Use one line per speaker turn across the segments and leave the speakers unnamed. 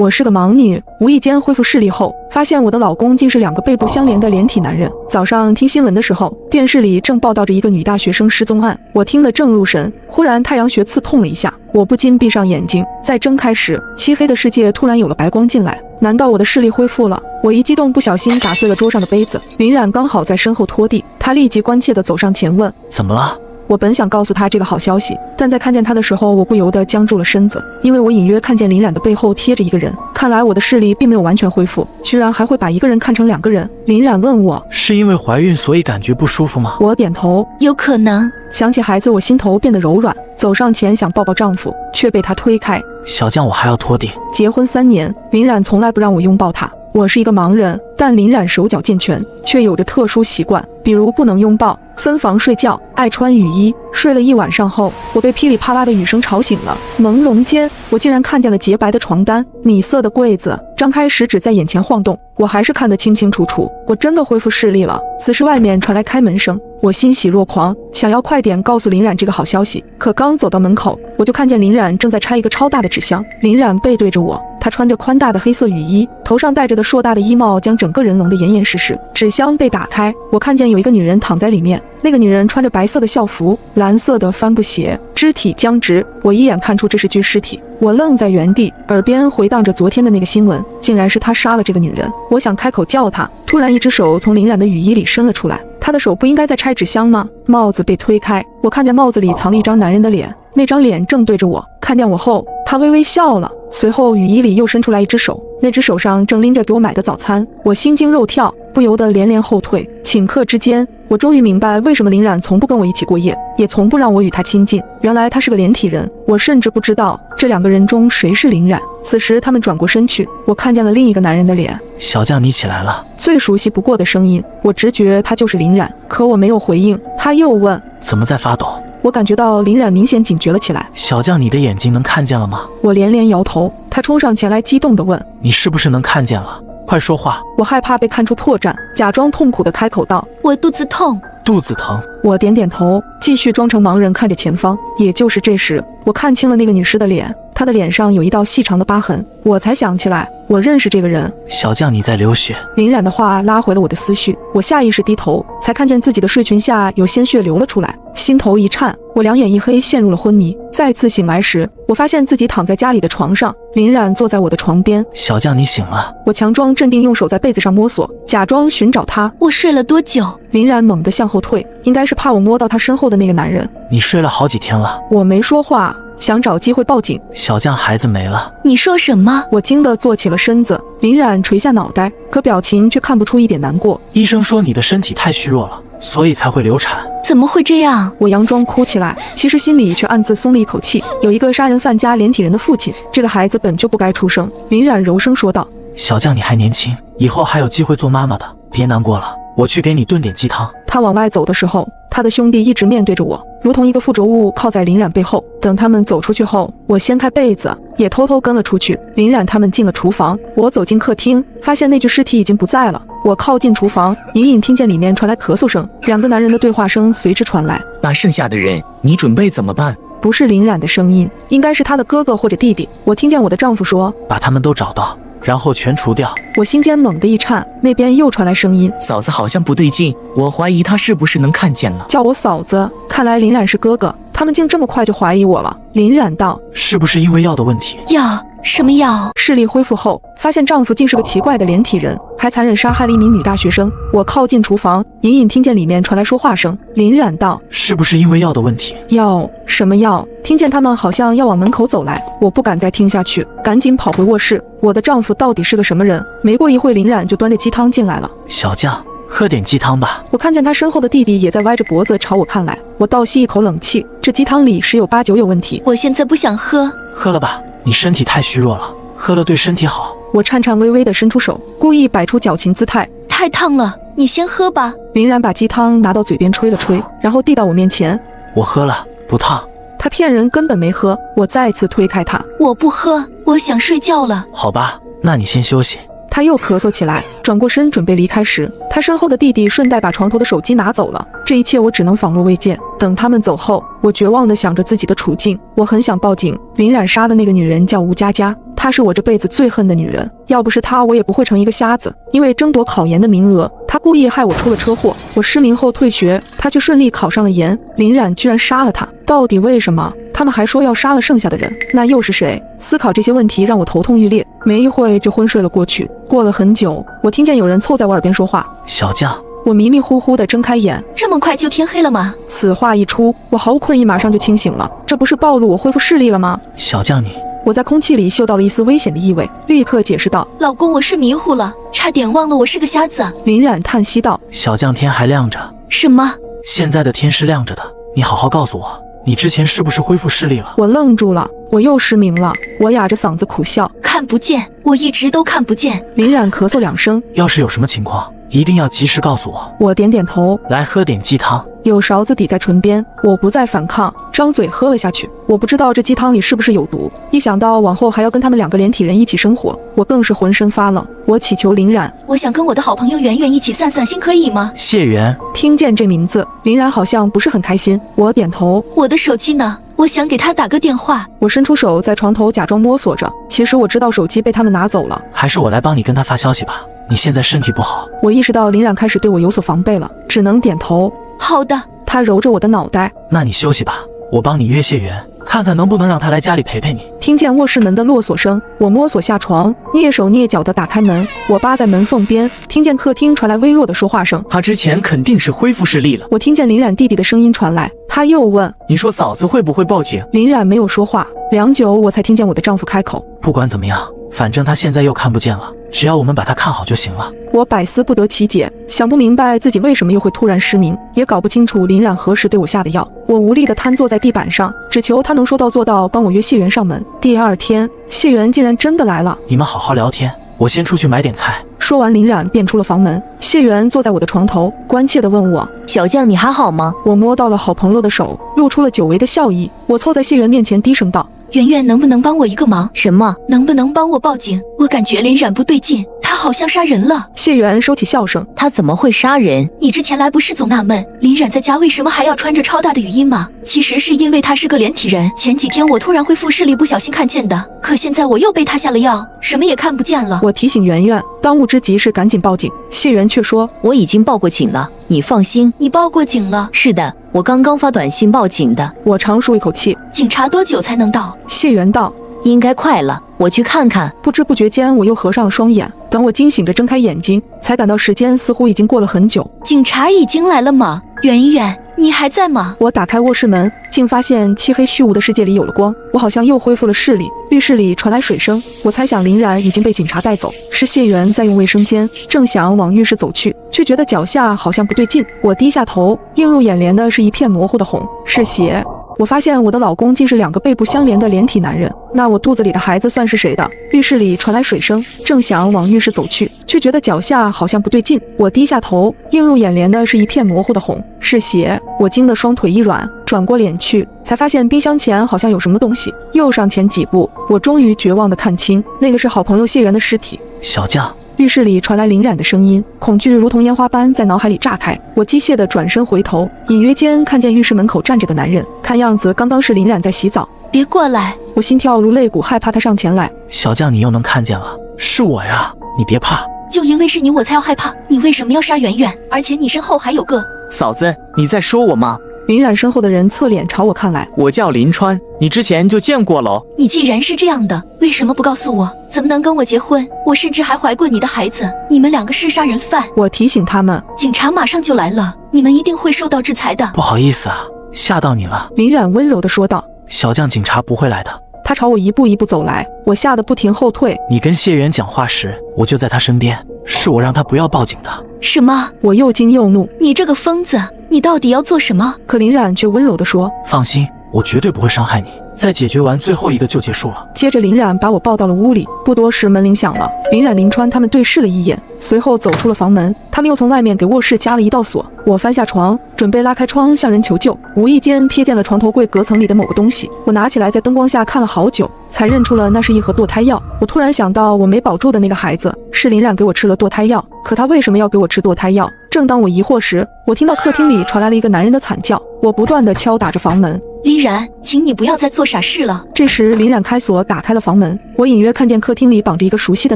我是个盲女，无意间恢复视力后，发现我的老公竟是2个背部相连的连体男人。早上听新闻的时候，电视里正报道着一个女大学生失踪案，我听得正入神，忽然太阳穴刺痛了一下，我不禁闭上眼睛，再睁开时，漆黑的世界突然有了白光进来。难道我的视力恢复了？我一激动，不小心打碎了桌上的杯子。林冉刚好在身后拖地，他立即关切地走上前问：
怎么了？
我本想告诉他这个好消息，但在看见他的时候，我不由得僵住了身子，因为我隐约看见林冉的背后贴着一个人。看来我的视力并没有完全恢复，居然还会把一个人看成2个人。林冉问我：
是因为怀孕所以感觉不舒服吗？
我点头，
有可能。
想起孩子，我心头变得柔软，走上前想抱抱丈夫，却被他推开。
小将，我还要拖地。
结婚3年，林冉从来不让我拥抱他。我是一个盲人，但林冉手脚健全，却有着特殊习惯，比如不能拥抱、分房睡觉、爱穿雨衣。睡了1晚上后，我被噼里啪啦的雨声吵醒了。朦胧间，我竟然看见了洁白的床单、米色的柜子，张开食指在眼前晃动，我还是看得清清楚楚。我真的恢复视力了。此时外面传来开门声，我欣喜若狂，想要快点告诉林冉这个好消息。可刚走到门口，我就看见林冉正在拆一个超大的纸箱。林冉背对着我，她穿着宽大的黑色雨衣，头上戴着的硕大的衣帽将整个人笼得严严实实。纸箱被打开，我看见有一个女人躺在里面。那个女人穿着白色的校服，蓝色的帆布鞋，肢体僵直，我一眼看出这是具尸体。我愣在原地，耳边回荡着昨天的那个新闻，竟然是他杀了这个女人。我想开口叫她，突然一只手从林冉的雨衣里伸了出来，她的手不应该在拆纸箱吗？帽子被推开，我看见帽子里藏了一张男人的脸，那张脸正对着我。看见我后，他微微笑了，随后雨衣里又伸出来一只手，那只手上正拎着给我买的早餐。我心惊肉跳，不由得连连后退。顷刻之间，我终于明白为什么林冉从不跟我一起过夜，也从不让我与他亲近。原来他是个连体人，我甚至不知道这2个人中谁是林冉。此时他们转过身去，我看见了另一个男人的脸。
小将，你起来了。
最熟悉不过的声音，我直觉他就是林冉，可我没有回应。他又问：
怎么在发抖？
我感觉到林冉明显警觉了起来。
小将，你的眼睛能看见了吗？
我连连摇头。他冲上前来，激动地问：
你是不是能看见了？快说话！
我害怕被看出破绽，假装痛苦地开口道：
我肚子痛。
肚子疼？
我点点头，继续装成盲人看着前方。也就是这时，我看清了那个女尸的脸，她的脸上有一道细长的疤痕。我才想起来，我认识这个人。
小将，你在流血。
林冉的话拉回了我的思绪，我下意识低头，才看见自己的睡裙下有鲜血流了出来，心头一颤，我两眼一黑，陷入了昏迷。再次醒来时，我发现自己躺在家里的床上，林冉坐在我的床边。
小将，你醒了。
我强装镇定，用手在被子上摸索，假装寻找他。
我睡了多久？
林冉猛地向后退，应该是怕我摸到他身后的那个男人。
你睡了好几天了。
我没说话，想找机会报警。
小将，孩子没了。
你说什么？
我惊得坐起了身子。林冉垂下脑袋，可表情却看不出一点难过。
医生说你的身体太虚弱了，所以才会流产。
怎么会这样？
我佯装哭起来，其实心里却暗自松了一口气。有一个杀人犯加连体人的父亲，这个孩子本就不该出生。林冉柔声说道：
小将，你还年轻，以后还有机会做妈妈的，别难过了，我去给你炖点鸡汤。
他往外走的时候，他的兄弟一直面对着我，如同一个附着物靠在林冉背后。等他们走出去后，我掀开被子，也偷偷跟了出去。林冉他们进了厨房，我走进客厅，发现那具尸体已经不在了。我靠近厨房，隐隐听见里面传来咳嗽声，2个男人的对话声随之传来。
那剩下的人，你准备怎么办？
不是林冉的声音，应该是他的哥哥或者弟弟。我听见我的丈夫说：
把他们都找到，然后全除掉。
我心间猛地一颤，那边又传来声音：
嫂子好像不对劲，我怀疑他是不是能看见了。
叫我嫂子，看来林冉是哥哥，他们竟这么快就怀疑我了。林冉道：
是不是因为药的问题？
药？什么药？
视力恢复后，发现丈夫竟是个奇怪的连体人，还残忍杀害了一名女大学生。我靠近厨房，隐隐听见里面传来说话声。林冉道：
是不是因为药的问题？
药？什么药？听见他们好像要往门口走来，我不敢再听下去，赶紧跑回卧室。我的丈夫到底是个什么人？没过一会，林冉就端着鸡汤进来了。
小将，喝点鸡汤吧。
我看见他身后的弟弟也在歪着脖子朝我看来，我倒吸一口冷气，这鸡汤里十有八九有问题。
我现在不想喝。
喝了吧，你身体太虚弱了，喝了对身体好。
我颤颤巍巍地伸出手，故意摆出矫情姿态。
太烫了，你先喝吧。
林冉把鸡汤拿到嘴边吹了吹，然后递到我面前。
我喝了，不烫。
他骗人，根本没喝。我再次推开他。
我不喝，我想睡觉了。
好吧，那你先休息。
他又咳嗽起来，转过身准备离开时，他身后的弟弟顺带把床头的手机拿走了。这一切我只能仿若未见。等他们走后，我绝望地想着自己的处境，我很想报警。林冉杀的那个女人叫吴佳佳，她是我这辈子最恨的女人，要不是她，我也不会成一个瞎子。因为争夺考研的名额，她故意害我出了车祸，我失明后退学，她却顺利考上了研。林冉居然杀了她，到底为什么？他们还说要杀了剩下的人，那又是谁？思考这些问题让我头痛欲裂，没一会就昏睡了过去。过了很久，我听见有人凑在我耳边说话：“
小将。”
我迷迷糊糊地睁开眼，
这么快就天黑了吗？
此话一出，我毫无困意，马上就清醒了。这不是暴露我恢复视力了吗？
小将你，
我在空气里嗅到了一丝危险的意味，立刻解释道：“
老公，我睡迷糊了，差点忘了我是个瞎子。”
林冉叹息道：“
小将，天还亮着。”
什么？
现在的天是亮着的，你好好告诉我，你之前是不是恢复视力了？
我愣住了，我又失明了。我哑着嗓子苦笑：“
看不见，我一直都看不见。”
林冉咳嗽2声：“
要是有什么情况，一定要及时告诉我。”
我点点头：“
来，喝点鸡汤。”
有勺子抵在唇边，我不再反抗，张嘴喝了下去。我不知道这鸡汤里是不是有毒，一想到往后还要跟他们2个连体人一起生活，我更是浑身发冷。我祈求林冉：“
我想跟我的好朋友圆圆一起散散心，可以吗？”
谢元。
听见这名字，林冉好像不是很开心。我点头：“
我的手机呢？我想给他打个电话。”
我伸出手在床头假装摸索着，其实我知道手机被他们拿走了。
还是我来帮你跟他发消息吧，你现在身体不好。
我意识到林冉开始对我有所防备了，只能点头：“
好的。”
他揉着我的脑袋：“
那你休息吧，我帮你约谢元，看看能不能让他来家里陪陪你。”
听见卧室门的落锁声，我摸索下床，蹑手蹑脚地打开门。我扒在门缝边，听见客厅传来微弱的说话声：“
他之前肯定是恢复视力了。”
我听见林冉弟弟的声音传来，他又问：“
你说嫂子会不会报警？”
林冉没有说话，良久我才听见我的丈夫开口：“
不管怎么样，反正他现在又看不见了，只要我们把他看好就行了。”
我百思不得其解，想不明白自己为什么又会突然失明，也搞不清楚林冉何时对我下的药。我无力地瘫坐在地板上，只求他能说到做到，帮我约谢元上门。第2天，谢元竟然真的来了。
你们好好聊天，我先出去买点菜。
说完，林冉便出了房门。谢元坐在我的床头，关切地问我：“
小将，你还好吗？”
我摸到了好朋友的手，露出了久违的笑意。我凑在谢元面前低声道：“
圆圆，能不能帮我一个忙？”“
什么？
能不能帮我报警？我感觉林冉不对劲，他好像杀人了。”
谢元收起笑声：“
他怎么会杀人？
你之前来不是总纳闷林冉在家为什么还要穿着超大的雨衣吗？其实是因为他是个连体人。前几天我突然恢复视力，不小心看见的。可现在我又被他下了药，什么也看不见了。”
我提醒圆圆，当务之急是赶紧报警。谢元却说：“
我已经报过警了，你放心。”“
你报过警了？”“
是的，我刚刚发短信报警的。”
我长舒一口气：“
警察多久才能到？”
谢元道：“
应该快了，我去看看。”
不知不觉间，我又合上了双眼。等我惊醒着睁开眼睛，才感到时间似乎已经过了很久。
警察已经来了吗？圆圆，你还在吗？
我打开卧室门，竟发现漆黑虚无的世界里有了光，我好像又恢复了视力。浴室里传来水声，我猜想林冉已经被警察带走，是谢元在用卫生间。正想往浴室走去，却觉得脚下好像不对劲。我低下头，映入眼帘的是一片模糊的红，是血。我发现我的老公竟是2个背部相连的连体男人，那我肚子里的孩子算是谁的？浴室里传来水声，正想往浴室走去，却觉得脚下好像不对劲。我低下头，映入眼帘的是一片模糊的红，是血。我惊得双腿一软，转过脸去，才发现冰箱前好像有什么东西。又上前几步，我终于绝望地看清，那个是好朋友谢元的尸体。
小将。
浴室里传来林冉的声音，恐惧如同烟花般在脑海里炸开。我机械地转身回头，隐约间看见浴室门口站着个男人，看样子刚刚是林冉在洗澡。
别过来！
我心跳如擂鼓，害怕他上前来。
小将，你又能看见了，是我呀，你别怕。
就因为是你，我才要害怕。你为什么要杀圆圆？而且你身后还有个……
嫂子，你在说我吗？
林冉身后的人侧脸朝我看来。
我叫林川，你之前就见过喽。
你既然是这样的，为什么不告诉我？怎么能跟我结婚？我甚至还怀过你的孩子。你们2个是杀人犯。
我提醒他们，
警察马上就来了，你们一定会受到制裁的。
不好意思啊，吓到你了。
林冉温柔地说道。
小将，警察不会来的。
他朝我一步一步走来，我吓得不停后退。
你跟谢元讲话时，我就在他身边，是我让他不要报警的。
什么？
我又惊又怒。
你这个疯子，你到底要做什么？
可林冉却温柔地说：“
放心，我绝对不会伤害你。再解决完最后一个就结束了。”
接着林冉把我抱到了屋里，不多时门铃响了。林冉、林川他们对视了一眼，随后走出了房门。他们又从外面给卧室加了一道锁。我翻下床，准准备拉开窗向人求救，无意间瞥见了床头柜隔层里的某个东西。我拿起来在灯光下看了好久，才认出了那是一盒堕胎药。我突然想到，我没保住的那个孩子是林冉给我吃了堕胎药，可他为什么要给我吃堕胎药？正当我疑惑时，我听到客厅里传来了一个男人的惨叫。我不断地敲打着房门。
林冉，请你不要再做傻事了。
这时，林冉开锁打开了房门，我隐约看见客厅里绑着一个熟悉的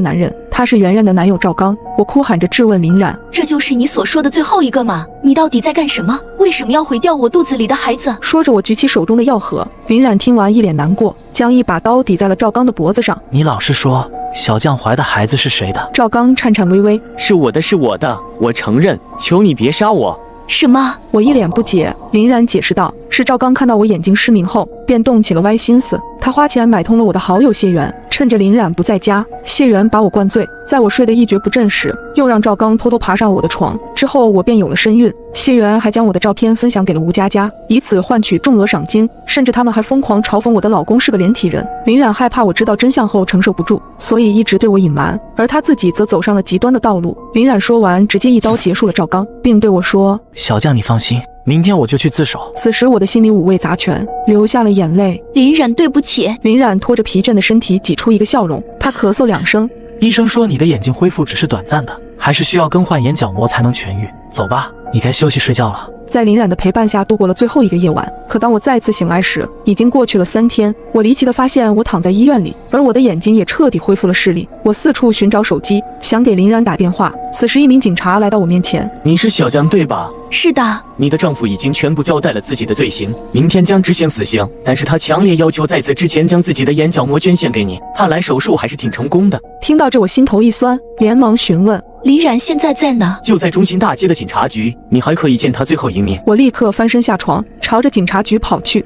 男人，他是圆圆的男友赵刚。我哭喊着质问林冉：“
这就是你所说的最后一个吗？你到底在干什么？为什么要毁掉我肚子里的孩子？”
说着，我举起手中的药盒。林冉听完一脸难过，将一把刀抵在了赵刚的脖子上。
你老实说，小将怀的孩子是谁的？
赵刚颤颤巍巍：“
是我的，是我的，我承认，求你别杀我。”
什么？
我一脸不解。林冉解释道：“是赵刚看到我眼睛失明后，便动起了歪心思。他花钱买通了我的好友谢元，趁着林冉不在家，谢元把我灌醉，在我睡得一蹶不振时，又让赵刚偷偷爬上我的床。之后我便有了身孕。谢元还将我的照片分享给了吴佳佳，以此换取重额赏金，甚至他们还疯狂嘲讽我的老公是个连体人。林冉害怕我知道真相后承受不住，所以一直对我隐瞒，而他自己则走上了极端的道路。”林冉说完，直接一刀结束了赵刚，并对我说：“
小将你放心，明天我就去自首。”
此时我的心里五味杂陈，流下了眼泪。
林冉，对不起。
林冉拖着疲倦的身体挤出一个笑容，他咳嗽2声。
医生说你的眼睛恢复只是短暂的，还是需要更换眼角膜才能痊愈。走吧，你该休息睡觉了。
在林冉的陪伴下度过了最后一个夜晚，可当我再次醒来时，已经过去了3天。我离奇地发现我躺在医院里，而我的眼睛也彻底恢复了视力。我四处寻找手机，想给林冉打电话。此时一名警察来到我面前：“
你是小将对吧？”“
是的。”“
你的丈夫已经全部交代了自己的罪行，明天将执行死刑，但是他强烈要求在此之前将自己的眼角膜捐献给你，看来手术还是挺成功的。”
听到这我心头一酸，连忙询问：“
林冉现在在哪？”“
就在中心大街的警察局，你还可以见他最后一面。”
我立刻翻身下床，朝着警察局跑去。